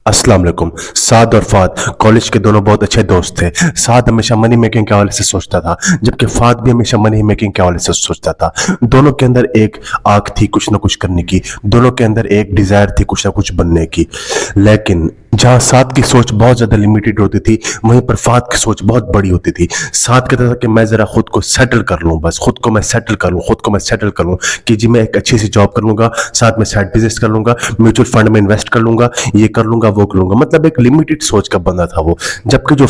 अस्सलाम वालेकुम। साद और फाद कॉलेज के दोनों बहुत अच्छे दोस्त थे। साद हमेशा मनी मेकिंग के हवाले से सोचता था, जबकि फाद भी हमेशा मनी मेकिंग के हवाले से सोचता था। दोनों के अंदर एक आग थी कुछ ना कुछ करने की, दोनों के अंदर एक डिजायर थी कुछ ना कुछ बनने की। लेकिन जहां साद की सोच बहुत ज्यादा लिमिटेड होती थी, वहीं पर फाद की सोच बहुत बड़ी होती थी। साद कहता था कि मैं जरा खुद को सेटल कर लूं, बस खुद को मैं सेटल कर लूं, खुद को मैं सेटल कर लूं कि जी मैं एक अच्छी सी जॉब कर लूंगा, साथ में साइड बिजनेस कर लूंगा, म्यूचुअल फंड में इन्वेस्ट कर लूंगा, ये कर लूंगा वो कर लूंगा। मतलब एक लिमिटेड सोच का बंदा था वो। जबकि जो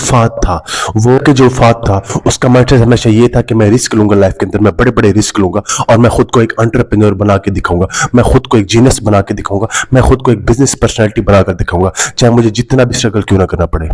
फाद था उसका माइंडसेट हमेशा ये था कि मैं रिस्क लूंगा लाइफ के अंदर, मैं बड़े बड़े रिस्क लूंगा और मैं खुद को एक एंटरप्रेन्योर बना के दिखाऊंगा, मैं खुद को एक जीनियस बना के दिखाऊंगा, मैं खुद को एक बिजनेस पर्सनैलिटी बनाकर दिखाऊंगा, चाहे मुझे जितना भी स्ट्रगल क्यों ना करना पड़े।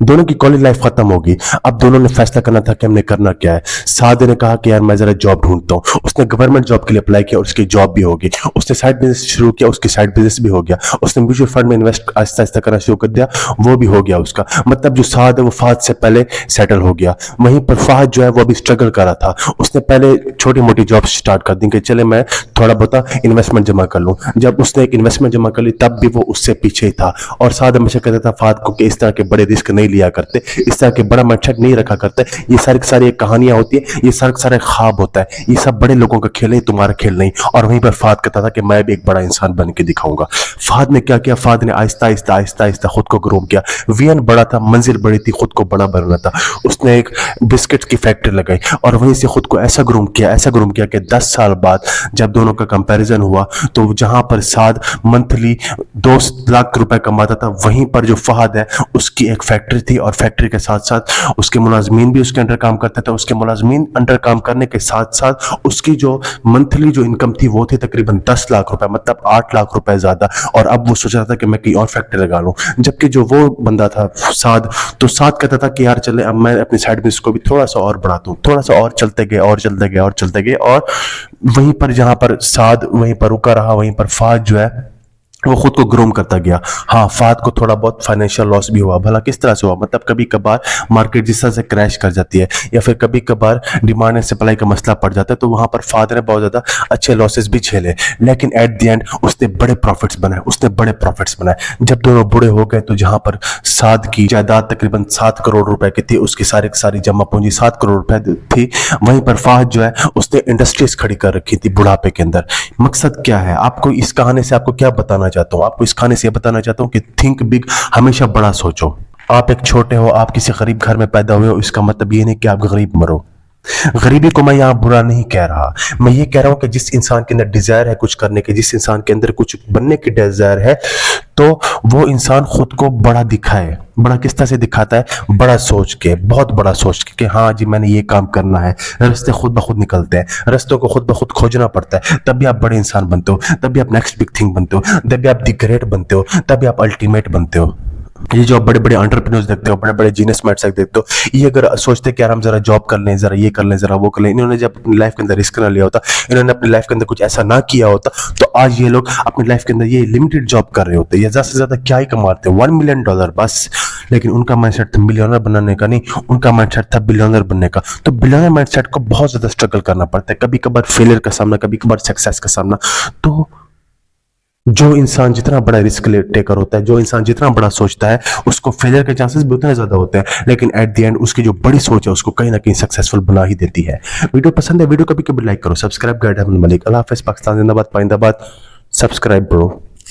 दोनों की कॉलेज लाइफ खत्म होगी। अब दोनों ने फैसला करना था कि हमने करना क्या है। साद ने कहा कि यार मैं जरा जॉब ढूंढता हूँ। उसने गवर्नमेंट जॉब के लिए अप्लाई किया, उसकी जॉब भी होगी। उसने साइड बिजनेस शुरू किया, उसकी साइड बिजनेस भी हो गया। उसने म्यूचुअल फंड में इन्वेस्ट आहिस्ता आहिस्ता करना शुरू कर दिया, वो भी हो गया उसका। मतलब जो साद है वो फाद से पहले सेटल हो गया। वहीं पर फाद जो है वो अभी स्ट्रगल कर रहा था। उसने पहले छोटी मोटी जॉब स्टार्ट कर दी कि चले मैं थोड़ा बहुत इन्वेस्टमेंट जमा कर लूं। जब उसने एक इन्वेस्टमेंट जमा कर ली तब भी वो उससे पीछे ही था। और साद हमेशा कहता था फाद को कि इस तरह के बड़े रिस्क नहीं लिया करते, इस तरह के बड़ा माइंडसेट नहीं रखा करते, ये सारी की सारी कहानियां होती है, ये सारे सारे ख्वाब होता है, ये सब बड़े लोगों का खेल है, तुम्हारा खेल नहीं। और वहीं पर फाद कहता था कि मैं भी एक बड़ा इंसान बन के दिखाऊंगा। फाद ने क्या किया, फाद ने आहिस्ता आहिस्ता आहिस्ता आहिस्ता खुद को ग्रूम किया। विजन बड़ा था, मंजिल बड़ी थी, खुद को बड़ा बनना था। उसने एक बिस्किट की फैक्ट्री लगाई और वहीं से खुद को ऐसा ग्रूम किया कि 10 साल बाद जब दोनों का कंपैरिजन हुआ तो जहां पर साद मंथली 2 लाख रुपए कमाता था, वहीं पर जो फहद है उसकी एक फैक्ट्री थी और फैक्ट्री के साथ साथ उसके मुलाजमीन भी उसके अंडर काम करते थे। उसके मुलाजमीन अंडर काम करने के साथ साथ उसकी जो मंथली जो इनकम थी वो थी तकरीबन 10 लाख रुपए, मतलब 8 लाख रुपए ज्यादा। और अब वो सोच रहा था कि मैं कहीं और फैक्ट्री लगा लूं। जबकि जो वो बंदा था साद, तो साद कहता था कि यार चले अब मैं अपनी साइड बिजनेस को भी थोड़ा सा और बढ़ाता हूं, थोड़ा सा और चलते गए और वहीं पर जहां पर साद वहीं पर रुका रहा, वहीं पर फाद जो है वो खुद को ग्रूम करता गया। हाँ, फाद को थोड़ा बहुत फाइनेंशियल लॉस भी हुआ। भला किस तरह से हुआ, मतलब कभी कभार मार्केट जिस तरह से क्रैश कर जाती है या फिर कभी कभार डिमांड एंड सप्लाई का मसला पड़ जाता है, तो वहां पर फाद ने बहुत ज्यादा अच्छे लॉसेस भी झेले। लेकिन एट द एंड उसने बड़े प्रॉफिट्स बनाए। जब दोनों बूढ़े हो गए तो जहां पर साद की जायदाद तकरीबन 7 करोड़ रुपए की थी, उसकी सारी जमा पूंजी 7 करोड़ रुपए थी, वहीं पर फाद जो है उसने इंडस्ट्रीज खड़ी कर रखी थी बुढ़ापे के अंदर। मकसद क्या है, आपको इस कहानी से आपको क्या बताना चाहता हूं, आपको इस कहानी से बताना चाहता हूं कि थिंक बिग, हमेशा बड़ा सोचो। आप एक छोटे हो, आप किसी गरीब घर में पैदा हुए हो, इसका मतलब ये नहीं कि आप गरीब मरो। गरीबी को मैं यहाँ बुरा नहीं कह रहा, मैं ये कह रहा हूं कि जिस इंसान के अंदर डिजायर है कुछ करने की, जिस इंसान के अंदर कुछ बनने की डिजायर है, तो वो इंसान खुद को बड़ा दिखाए। बड़ा किस तरह से दिखाता है, बड़ा सोच के, बहुत बड़ा सोच के कि हाँ जी मैंने ये काम करना है। रास्ते खुद ब खुद निकलते हैं, रास्तों को खुद ब खुद खोजना पड़ता है, तब भी आप बड़े इंसान बनते हो, तब भी आप नेक्स्ट बिग थिंग बनते हो, तब भी आप द ग्रेट बनते हो, तब भी आप अल्टीमेट बनते हो। ये जो आप बड़े बड़े एंटरप्रेन्योर्स देखते हो, बड़े बड़े जीनियस माइंडसेट देखते हो, ये अगर सोचते कि यार हम जरा जॉब कर लें, जरा ये कर लें, जरा वो कर लें, इन्होंने जब अपनी लाइफ के अंदर रिस्क ना लिया होता, इन्होंने अपनी लाइफ के अंदर कुछ ऐसा ना किया होता, तो आज ये लोग अपनी लाइफ के अंदर ये लिमिटेड जॉब कर रहे होते, या ज्यादा से ज्यादा क्या ही कमाते, $1 मिलियन बस। लेकिन उनका माइंडसेट था मिलियनर बनाने का नहीं, उनका माइंडसेट था बिलियनर बनने का। तो बिलियनर माइंडसेट को बहुत ज्यादा स्ट्रगल करना पड़ता है, कभी कभार फेलियर का सामना, कभी कभार सक्सेस का सामना। तो जो इंसान जितना बड़ा रिस्क टेकर होता है, जो इंसान जितना बड़ा सोचता है, उसको फेलियर के चांसेस भी उतने ज्यादा होते हैं, लेकिन एट द एंड उसकी जो बड़ी सोच है उसको कहीं ना कहीं सक्सेसफुल बना ही देती है। वीडियो पसंद है, वीडियो कभी कभी लाइक करो, सब्सक्राइब गाइड अहमद मलिक। अल्लाह हाफिज़, पाकिस्तान जिंदाबाद, पाइंदाबाद। Subscribe bro.